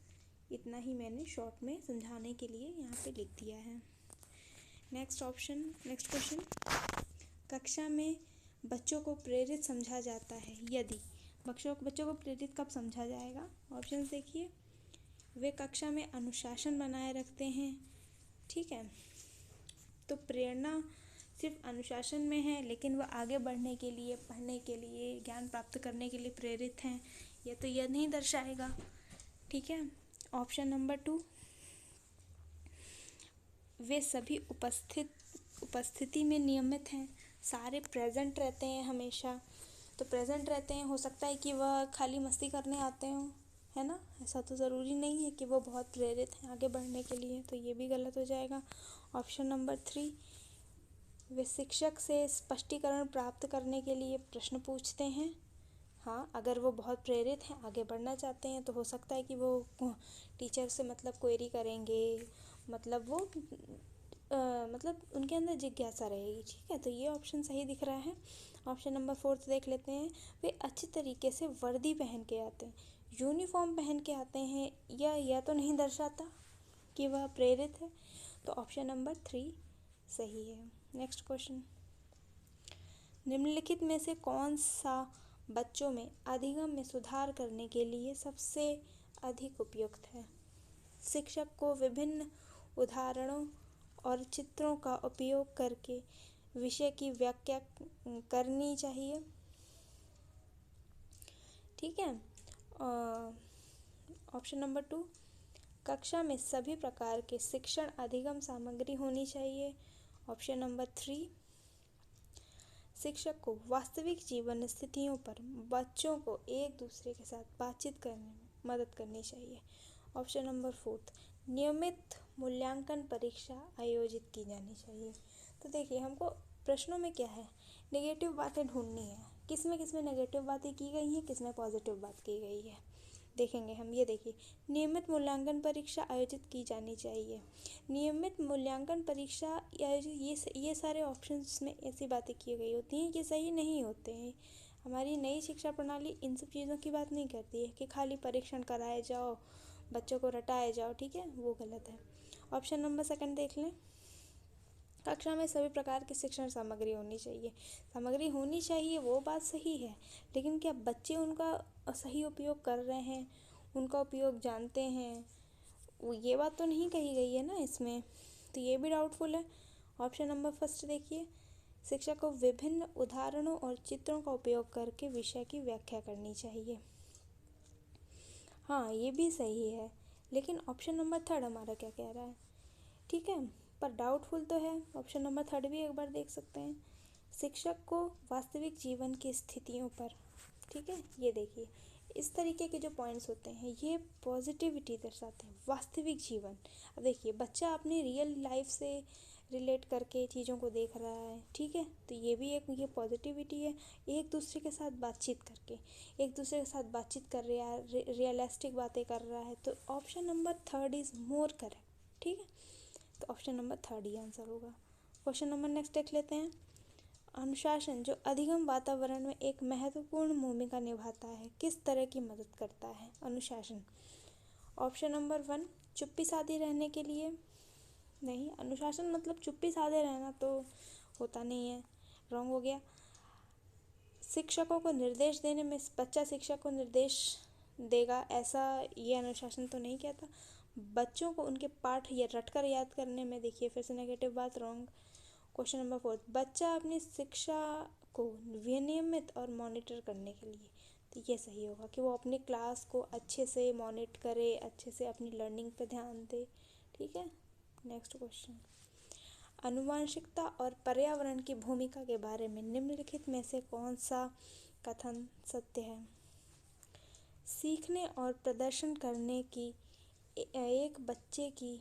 इतना ही मैंने शॉर्ट में समझाने के लिए यहाँ पे लिख दिया है। नेक्स्ट क्वेश्चन, कक्षा में बच्चों को प्रेरित समझा जाता है यदि? बच्चों को प्रेरित कब समझा जाएगा? ऑप्शन देखिए, वे कक्षा में अनुशासन बनाए रखते हैं, ठीक है, तो प्रेरणा सिर्फ अनुशासन में है, लेकिन वह आगे बढ़ने के लिए, पढ़ने के लिए, ज्ञान प्राप्त करने के लिए प्रेरित हैं, यह तो यह नहीं दर्शाएगा, ठीक है। ऑप्शन नंबर 2, वे सभी उपस्थिति में नियमित हैं, सारे प्रेजेंट रहते हैं हमेशा। तो प्रेजेंट रहते हैं, हो सकता है कि वह खाली मस्ती करने आते हों, है ना, ऐसा तो ज़रूरी नहीं है कि वो बहुत प्रेरित हैं आगे बढ़ने के लिए, तो ये भी गलत हो जाएगा। ऑप्शन नंबर 3, वे शिक्षक से स्पष्टीकरण प्राप्त करने के लिए प्रश्न पूछते हैं। हाँ, अगर वो बहुत प्रेरित हैं, आगे बढ़ना चाहते हैं, तो हो सकता है कि वो टीचर से मतलब क्वेरी करेंगे, मतलब वो मतलब उनके अंदर जिज्ञासा रहेगी, ठीक है, तो ये ऑप्शन सही दिख रहा है। ऑप्शन नंबर 4 देख लेते हैं, वे अच्छी तरीके से वर्दी पहन के आते हैं, यूनिफॉर्म पहन के आते हैं, यह तो नहीं दर्शाता कि वह प्रेरित है, तो ऑप्शन नंबर 3 सही है। नेक्स्ट क्वेश्चन, निम्नलिखित में से कौन सा बच्चों में अधिगम में सुधार करने के लिए सबसे अधिक उपयुक्त है? शिक्षक को विभिन्न उदाहरणों और चित्रों का उपयोग करके विषय की व्याख्या करनी चाहिए। ठीक है। ऑप्शन नंबर 2, कक्षा में सभी प्रकार के शिक्षण अधिगम सामग्री होनी चाहिए। ऑप्शन नंबर 3, शिक्षक को वास्तविक जीवन स्थितियों पर बच्चों को एक दूसरे के साथ बातचीत करने में मदद करनी चाहिए। ऑप्शन नंबर 4, नियमित मूल्यांकन परीक्षा आयोजित की जानी चाहिए। तो देखिए, हमको प्रश्नों में क्या है, नेगेटिव बातें ढूंढनी है। किसमें नेगेटिव बातें की गई हैं, किसमें पॉजिटिव बात की गई है, देखेंगे हम। ये देखिए, नियमित मूल्यांकन परीक्षा आयोजित की जानी चाहिए। नियमित मूल्यांकन परीक्षा आयोजित, ये सारे ऑप्शंस में ऐसी बातें की गई होती हैं कि सही नहीं होते हैं। हमारी नई शिक्षा प्रणाली इन सब चीज़ों की बात नहीं करती है कि खाली परीक्षण कराए जाओ, बच्चों को रटाए जाओ। ठीक है, वो गलत है। ऑप्शन नंबर 2 देख लें, कक्षा में सभी प्रकार की शिक्षण सामग्री होनी चाहिए। सामग्री होनी चाहिए, वो बात सही है, लेकिन क्या बच्चे उनका सही उपयोग कर रहे हैं, उनका उपयोग जानते हैं? ये बात तो नहीं कही गई है ना इसमें, तो ये भी डाउटफुल है। ऑप्शन नंबर 1 देखिए, शिक्षक को विभिन्न उदाहरणों और चित्रों का उपयोग करके विषय की व्याख्या करनी चाहिए। हाँ, ये भी सही है, लेकिन ऑप्शन नंबर 3 हमारा क्या कह रहा है? ठीक है, पर डाउटफुल तो है। ऑप्शन नंबर 3 भी एक बार देख सकते हैं, शिक्षक को वास्तविक जीवन की स्थितियों पर। ठीक है, ये देखिए, इस तरीके के जो पॉइंट्स होते हैं ये पॉजिटिविटी दर्शाते हैं, वास्तविक जीवन। अब देखिए, बच्चा अपनी रियल लाइफ से रिलेट करके चीज़ों को देख रहा है। ठीक है, तो ये भी एक ये पॉजिटिविटी है। एक दूसरे के साथ बातचीत करके, एक दूसरे के साथ बातचीत कर रहा है, रियलिस्टिक बातें कर रहा है, तो option number 3 is more correct. ठीक है, तो ऑप्शन नंबर 3 ही आंसर होगा। क्वेश्चन नंबर नेक्स्ट देख लेते हैं, अनुशासन जो अधिगम वातावरण में एक महत्वपूर्ण भूमिका निभाता है, किस तरह की मदद करता है अनुशासन? ऑप्शन नंबर 1, चुप्पी साधे रहने के लिए। नहीं, अनुशासन मतलब चुप्पी साधे रहना तो होता नहीं है, रॉन्ग हो गया। शिक्षकों को निर्देश देने में, बच्चा शिक्षक को निर्देश देगा, ऐसा ये अनुशासन तो नहीं कहता। बच्चों को उनके पाठ या रटकर याद करने में, देखिए फिर से नेगेटिव बात, रॉन्ग। क्वेश्चन नंबर 4, बच्चा अपनी शिक्षा को विनियमित और मॉनिटर करने के लिए, तो ये सही होगा कि वो अपनी क्लास को अच्छे से मॉनिटर करे, अच्छे से अपनी लर्निंग पे ध्यान दे। ठीक है, नेक्स्ट क्वेश्चन, आनुवंशिकता और पर्यावरण की भूमिका के बारे में निम्नलिखित में से कौन सा कथन सत्य है? सीखने और प्रदर्शन करने की एक बच्चे की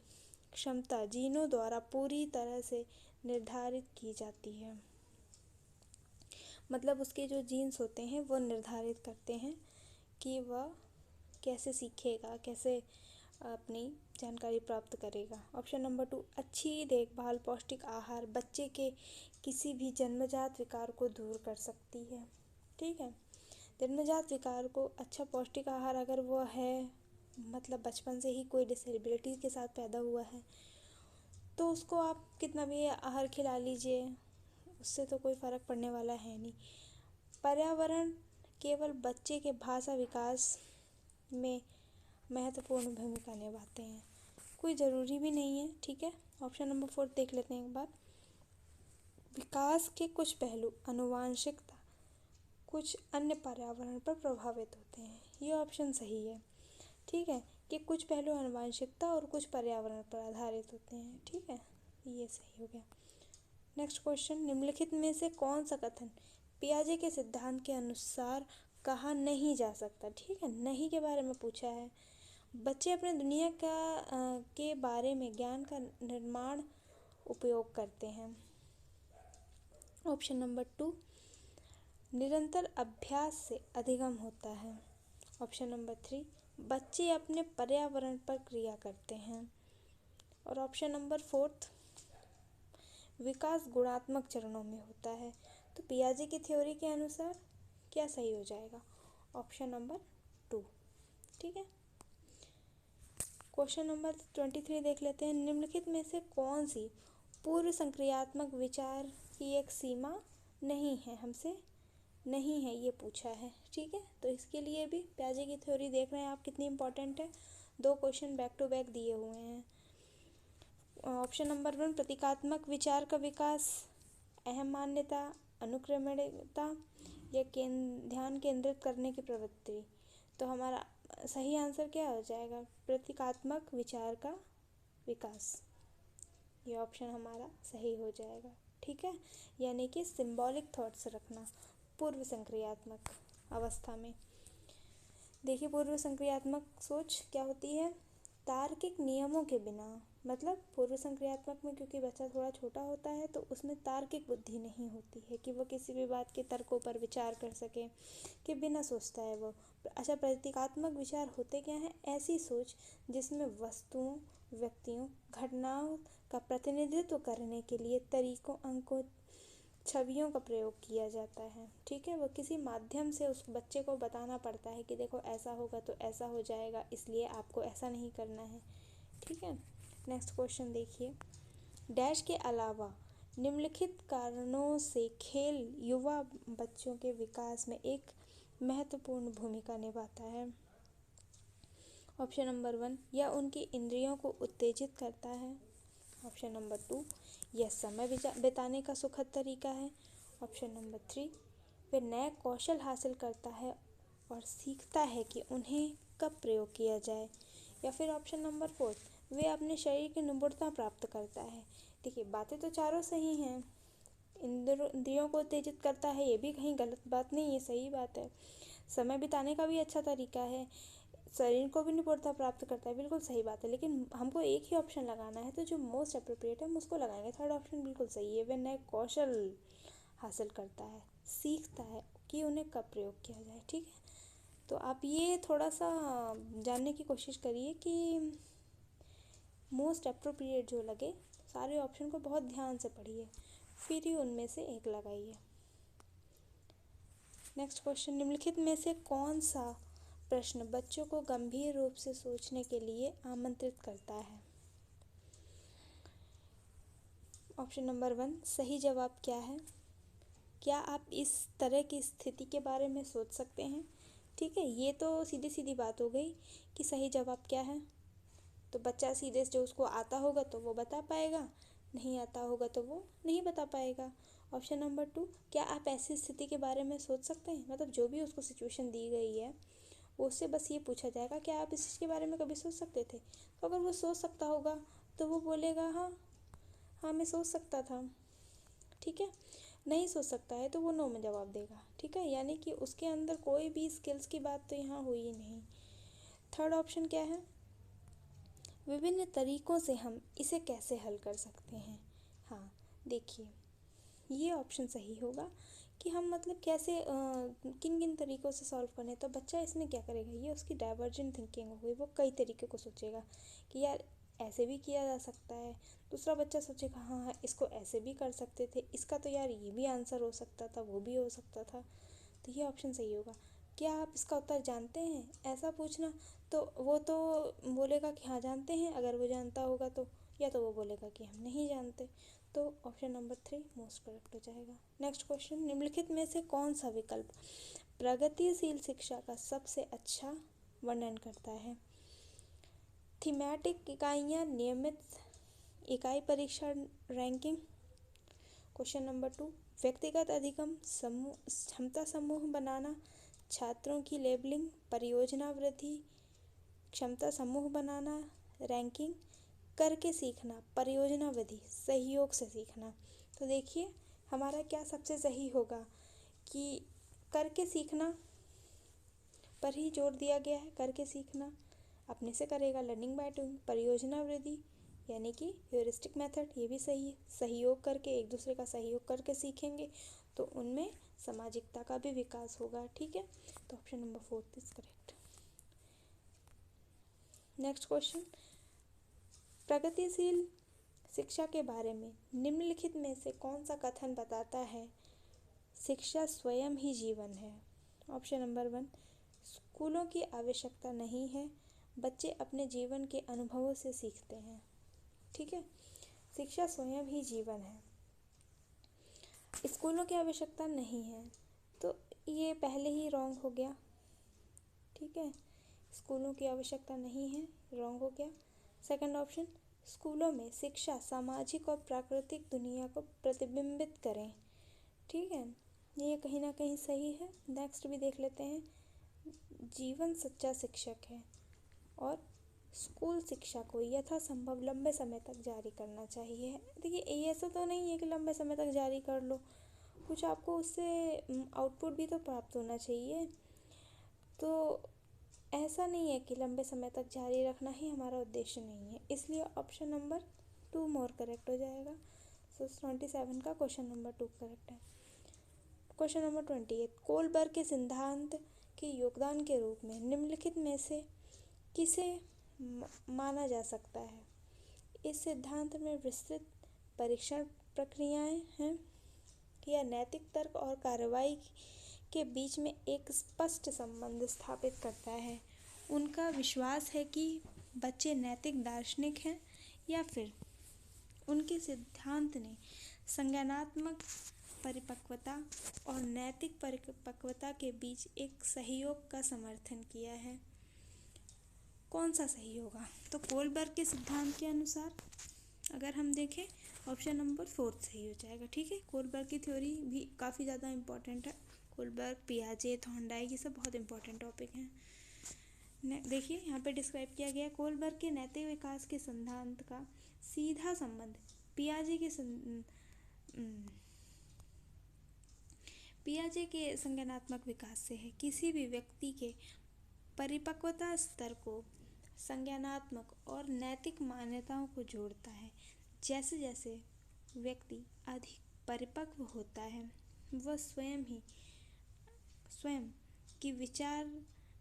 क्षमता जीनों द्वारा पूरी तरह से निर्धारित की जाती है। मतलब उसके जो जीन्स होते हैं वो निर्धारित करते हैं कि वह कैसे सीखेगा, कैसे अपनी जानकारी प्राप्त करेगा। ऑप्शन नंबर 2, अच्छी देखभाल, पौष्टिक आहार बच्चे के किसी भी जन्मजात विकार को दूर कर सकती है। ठीक है, जन्मजात विकार को अच्छा पौष्टिक आहार अगर वो है, मतलब बचपन से ही कोई डिसेबिलिटी के साथ पैदा हुआ है, तो उसको आप कितना भी आहार खिला लीजिए, उससे तो कोई फ़र्क पड़ने वाला है नहीं। पर्यावरण केवल बच्चे के भाषा विकास में महत्वपूर्ण भूमिका निभाते हैं, कोई ज़रूरी भी नहीं है। ठीक है, ऑप्शन नंबर 4 देख लेते हैं एक बार, विकास के कुछ पहलू आनुवंशिकता, कुछ अन्य पर्यावरण पर प्रभावित होते हैं, ये ऑप्शन सही है। ठीक है, कि कुछ पहलू आनुवंशिकता और कुछ पर्यावरण पर आधारित होते हैं। ठीक है, ये सही हो गया। नेक्स्ट क्वेश्चन, निम्नलिखित में से कौन सा कथन पियाजे के सिद्धांत के अनुसार कहा नहीं जा सकता? ठीक है, नहीं के बारे में पूछा है। बच्चे अपने दुनिया के बारे में ज्ञान का निर्माण उपयोग करते हैं। ऑप्शन नंबर 2, निरंतर अभ्यास से अधिगम होता है। ऑप्शन नंबर 3, बच्चे अपने पर्यावरण पर क्रिया करते हैं। और ऑप्शन नंबर 4, विकास गुणात्मक चरणों में होता है। तो पियाजे की थ्योरी के अनुसार क्या सही हो जाएगा? Option number 2। ठीक है, क्वेश्चन नंबर 23 देख लेते हैं, निम्नलिखित में से कौन सी पूर्व संक्रियात्मक विचार की एक सीमा नहीं है, हमसे नहीं है ये पूछा है। ठीक है, तो इसके लिए भी प्याजे की थ्योरी देख रहे हैं आप कितनी इंपॉर्टेंट है। 2 क्वेश्चन बैक टू बैक दिए हुए हैं। ऑप्शन नंबर 1, प्रतीकात्मक विचार का विकास, अहम मान्यता, अनुक्रमणिकता या ध्यान केंद्रित करने की प्रवृत्ति। तो हमारा सही आंसर क्या हो जाएगा? प्रतीकात्मक विचार का विकास, ये ऑप्शन हमारा सही हो जाएगा। ठीक है, यानी कि सिंबॉलिक थॉट्स रखना पूर्व संक्रियात्मक अवस्था में। देखिए, पूर्व संक्रियात्मक सोच क्या होती है? तार्किक नियमों के बिना, मतलब पूर्व संक्रियात्मक में क्योंकि बच्चा थोड़ा छोटा होता है तो उसमें तार्किक बुद्धि नहीं होती है कि वो किसी भी बात के तर्कों पर विचार कर सके, कि बिना सोचता है वो। अच्छा, प्रतीकात्मक विचार होते क्या हैं? ऐसी सोच जिसमें वस्तुओं, व्यक्तियों, घटनाओं का प्रतिनिधित्व करने के लिए तरीकों, अंकों, छवियों का प्रयोग किया जाता है। ठीक है, वो किसी माध्यम से उस बच्चे को बताना पड़ता है कि देखो ऐसा होगा तो ऐसा हो जाएगा, इसलिए आपको ऐसा नहीं करना है। ठीक है, नेक्स्ट क्वेश्चन देखिए। डैश के अलावा निम्नलिखित कारणों से खेल युवा बच्चों के विकास में एक महत्वपूर्ण भूमिका निभाता है। ऑप्शन नंबर 1, यह उनकी इंद्रियों को उत्तेजित करता है। ऑप्शन नंबर 2, यह समय बिताने का सुखद तरीका है। ऑप्शन नंबर 3, वे नए कौशल हासिल करता है और सीखता है कि उन्हें कब प्रयोग किया जाए। या फिर ऑप्शन नंबर 4, वे अपने शरीर की निपुणता प्राप्त करता है। देखिए, बातें तो चारों सही हैं। इंद्रियों को उत्तेजित करता है, ये भी कहीं गलत बात नहीं है, सही बात है। समय बिताने का भी अच्छा तरीका है, शरीर को भी निपुणता प्राप्त करता है, बिल्कुल सही बात है। लेकिन हमको एक ही ऑप्शन लगाना है, तो जो मोस्ट अप्रोप्रिएट है हम उसको लगाएंगे। थर्ड ऑप्शन बिल्कुल सही है, वे नए कौशल हासिल करता है, सीखता है कि उन्हें कब प्रयोग किया जाए। ठीक है, तो आप ये थोड़ा सा जानने की कोशिश करिए कि मोस्ट अप्रोप्रिएट जो लगे, सारे ऑप्शन को बहुत ध्यान से पढ़िए, फिर ही उनमें से एक लगाइए। नेक्स्ट क्वेश्चन, निम्नलिखित में से कौन सा प्रश्न बच्चों को गंभीर रूप से सोचने के लिए आमंत्रित करता है? ऑप्शन नंबर 1, सही जवाब क्या है? क्या आप इस तरह की स्थिति के बारे में सोच सकते हैं? ठीक है, ये तो सीधी सीधी बात हो गई कि सही जवाब क्या है। तो बच्चा सीधे जो उसको आता होगा तो वो बता पाएगा, नहीं आता होगा तो वो नहीं बता पाएगा। ऑप्शन नंबर 2, क्या आप ऐसी स्थिति के बारे में सोच सकते हैं? मतलब जो भी उसको सिचुएशन दी गई है उससे बस ये पूछा जाएगा कि आप इस चीज़ के बारे में कभी सोच सकते थे। तो अगर वो सोच सकता होगा तो वो बोलेगा हाँ हाँ मैं सोच सकता था। ठीक है, नहीं सोच सकता है तो वो नो में जवाब देगा। ठीक है, यानी कि उसके अंदर कोई भी स्किल्स की बात तो यहाँ हुई ही नहीं। थर्ड ऑप्शन क्या है? विभिन्न तरीक़ों से हम इसे कैसे हल कर सकते हैं। हाँ, देखिए ये ऑप्शन सही होगा कि हम मतलब कैसे किन किन तरीक़ों से सॉल्व करने। तो बच्चा इसमें क्या करेगा, ये उसकी डाइवर्जेंट थिंकिंग हो गई, वो कई तरीके को सोचेगा कि यार ऐसे भी किया जा सकता है। दूसरा बच्चा सोचेगा हाँ हाँ इसको ऐसे भी कर सकते थे, इसका तो यार ये भी आंसर हो सकता था, वो भी हो सकता था। तो ये ऑप्शन सही होगा। क्या आप इसका उत्तर जानते हैं, ऐसा पूछना तो वो तो बोलेगा कि हाँ जानते हैं, अगर वो जानता होगा तो, या तो वो बोलेगा कि हम नहीं जानते। तो ऑप्शन नंबर 3 मोस्ट करेक्ट हो जाएगा। नेक्स्ट क्वेश्चन, निम्नलिखित में से कौन सा विकल्प प्रगतिशील शिक्षा का सबसे अच्छा वर्णन करता है? थीमेटिक इकाइयाँ, नियमित इकाई परीक्षण, रैंकिंग। क्वेश्चन नंबर 2, व्यक्तिगत अधिगम, समूह क्षमता समूह बनाना, छात्रों की लेबलिंग, परियोजना वृद्धि, क्षमता समूह बनाना, रैंकिंग, करके सीखना, परियोजना विधि, सहयोग से सीखना। तो देखिए हमारा क्या सबसे सही होगा कि करके सीखना पर ही जोर दिया गया है। करके सीखना अपने से करेगा, लर्निंग बाय डूइंग। परियोजना वृद्धि यानी कि ह्यूरिस्टिक मेथड, ये भी सही है। सहयोग करके, एक दूसरे का सहयोग करके सीखेंगे तो उनमें सामाजिकता का भी विकास होगा। ठीक है, तो option number 4 is correct. Next question, प्रगतिशील शिक्षा के बारे में निम्नलिखित में से कौन सा कथन बताता है शिक्षा स्वयं ही जीवन है? ऑप्शन नंबर 1, स्कूलों की आवश्यकता नहीं है, बच्चे अपने जीवन के अनुभवों से सीखते हैं। ठीक है, शिक्षा स्वयं ही जीवन है। स्कूलों की आवश्यकता नहीं है, तो ये पहले ही रॉन्ग हो गया। ठीक है, स्कूलों की आवश्यकता नहीं है, रॉन्ग हो गया। सेकंड ऑप्शन, स्कूलों में शिक्षा सामाजिक और प्राकृतिक दुनिया को प्रतिबिंबित करें। ठीक है, ये कहीं ना कहीं सही है। नेक्स्ट भी देख लेते हैं, जीवन सच्चा शिक्षक है और स्कूल शिक्षा को यथासंभव लंबे समय तक जारी करना चाहिए। देखिए, ये ऐसा तो नहीं है कि लंबे समय तक जारी कर लो, कुछ आपको उससे आउटपुट भी तो प्राप्त होना चाहिए। तो ऐसा नहीं है कि लंबे समय तक जारी रखना ही हमारा उद्देश्य नहीं है, इसलिए ऑप्शन नंबर 2 मोर करेक्ट हो जाएगा। सो 27 का क्वेश्चन नंबर 2 करेक्ट है। क्वेश्चन नंबर 28, कोलबर्ग के सिद्धांत के योगदान के रूप में निम्नलिखित में से किसे माना जा सकता है? इस सिद्धांत में विस्तृत परीक्षण प्रक्रियाएं हैं या नैतिक तर्क और कार्रवाई के बीच में एक स्पष्ट संबंध स्थापित करता है। उनका विश्वास है कि बच्चे नैतिक दार्शनिक हैं, या फिर उनके सिद्धांत ने संज्ञानात्मक परिपक्वता और नैतिक परिपक्वता के बीच एक सहयोग का समर्थन किया है। कौन सा सही होगा? तो कोलबर्ग के सिद्धांत के अनुसार अगर हम देखें, ऑप्शन नंबर 4 सही हो जाएगा। ठीक है, कोलबर्ग की थ्योरी भी काफ़ी ज़्यादा इम्पोर्टेंट है। कोलबर्ग, पियाजे, थॉर्नडाइक, ये सब बहुत इम्पोर्टेंट टॉपिक हैं। देखिए, यहाँ पे डिस्क्राइब किया गया, कोलबर्ग के नैतिक विकास के सिद्धांत का सीधा संबंध पियाजे के संज्ञानात्मक विकास से है। किसी भी व्यक्ति के परिपक्वता स्तर को संज्ञानात्मक और नैतिक मान्यताओं को जोड़ता है। जैसे जैसे व्यक्ति अधिक परिपक्व होता है, वह स्वयं की विचार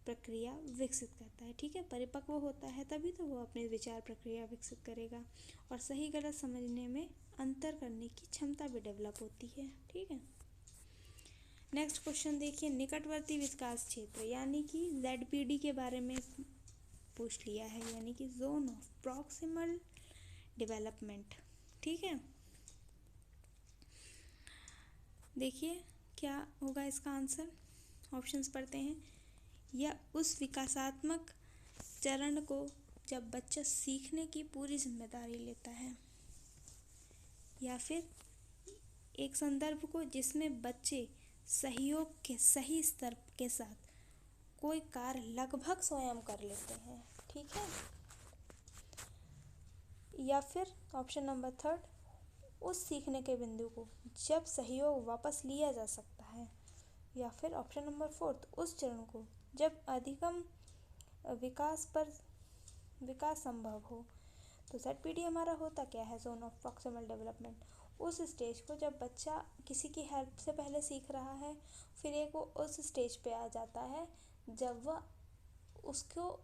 प्रक्रिया विकसित करता है। ठीक है, परिपक्व होता है तभी तो वो अपनी विचार प्रक्रिया विकसित करेगा और सही गलत समझने में अंतर करने की क्षमता भी डेवलप होती है। ठीक है, नेक्स्ट क्वेश्चन देखिए, निकटवर्ती विकास क्षेत्र यानी कि ZPD के बारे में पूछ लिया है, यानी कि जोन ऑफ प्रॉक्सिमल डेवलपमेंट। ठीक है, देखिए क्या होगा इसका आंसर। ऑप्शंस पढ़ते हैं, या उस विकासात्मक चरण को जब बच्चा सीखने की पूरी जिम्मेदारी लेता है, या फिर एक संदर्भ को जिसमें बच्चे सहयोग के सही स्तर के साथ कोई कार्य लगभग स्वयं कर लेते हैं। ठीक है, या फिर ऑप्शन नंबर 3, उस सीखने के बिंदु को जब सहयोग वापस लिया जा सकता है, या फिर ऑप्शन नंबर 4, उस चरण को जब अधिकतम विकास संभव हो। तो ZPD हमारा होता क्या है? Zone of proximal development. उस स्टेज को जब बच्चा किसी की हेल्प से पहले सीख रहा है, फिर एक वो उस स्टेज पे आ जाता है जब वह उसको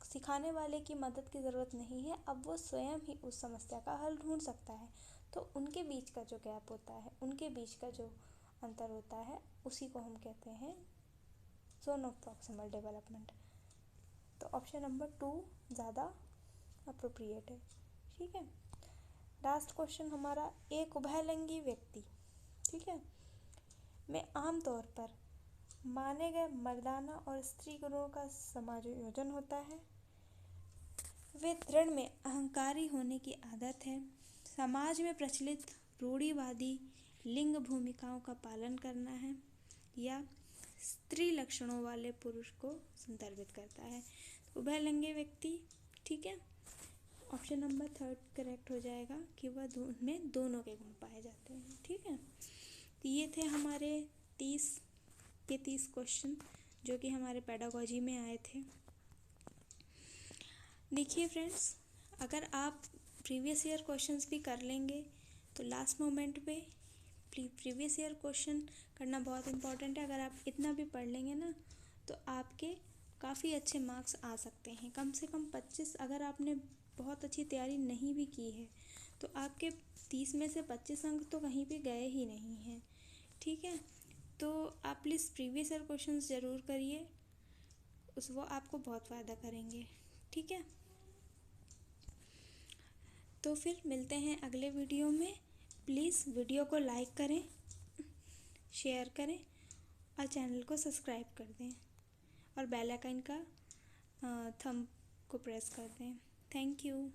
सिखाने वाले की मदद की ज़रूरत नहीं है, अब वो स्वयं ही उस समस्या का हल ढूंढ सकता है। तो उनके बीच का जो गैप होता है, उनके बीच का जो अंतर होता है, उसी को हम कहते हैं जोन ऑफ प्रॉक्सिमल डेवलपमेंट। तो ऑप्शन नंबर 2 ज़्यादा अप्रोप्रिएट है। ठीक है, लास्ट क्वेश्चन हमारा, एक उभयलिंगी व्यक्ति, ठीक है, में आमतौर पर माने गए मर्दाना और स्त्री गुणों का समायोजन होता है। वे दृढ़ में अहंकारी होने की आदत है। समाज में प्रचलित रूढ़िवादी लिंग भूमिकाओं का पालन करना है, या स्त्री लक्षणों वाले पुरुष को संदर्भित करता है। उभयलिंगी व्यक्ति, ठीक है, ऑप्शन नंबर 3 करेक्ट हो जाएगा कि वह में दोनों के गुण पाए जाते हैं। ठीक है, तो ये थे हमारे 30 क्वेश्चन जो कि हमारे पेडागोजी में आए थे। देखिए फ्रेंड्स, अगर आप प्रीवियस ईयर क्वेश्चंस भी कर लेंगे तो लास्ट मोमेंट पे प्रीवियस ईयर क्वेश्चन करना बहुत इम्पोर्टेंट है। अगर आप इतना भी पढ़ लेंगे ना, तो आपके काफ़ी अच्छे मार्क्स आ सकते हैं। कम से कम 25, अगर आपने बहुत अच्छी तैयारी नहीं भी की है तो आपके 30 में से 25 अंक तो कहीं पे गए ही नहीं हैं। ठीक है, तो आप प्लीज़ प्रीवियस ईयर क्वेश्चंस ज़रूर करिए, वो आपको बहुत फ़ायदा करेंगे। ठीक है, तो फिर मिलते हैं अगले वीडियो में। प्लीज़ वीडियो को लाइक करें, शेयर करें और चैनल को सब्सक्राइब कर दें और बेल आइकन का थंब को प्रेस कर दें। Thank you.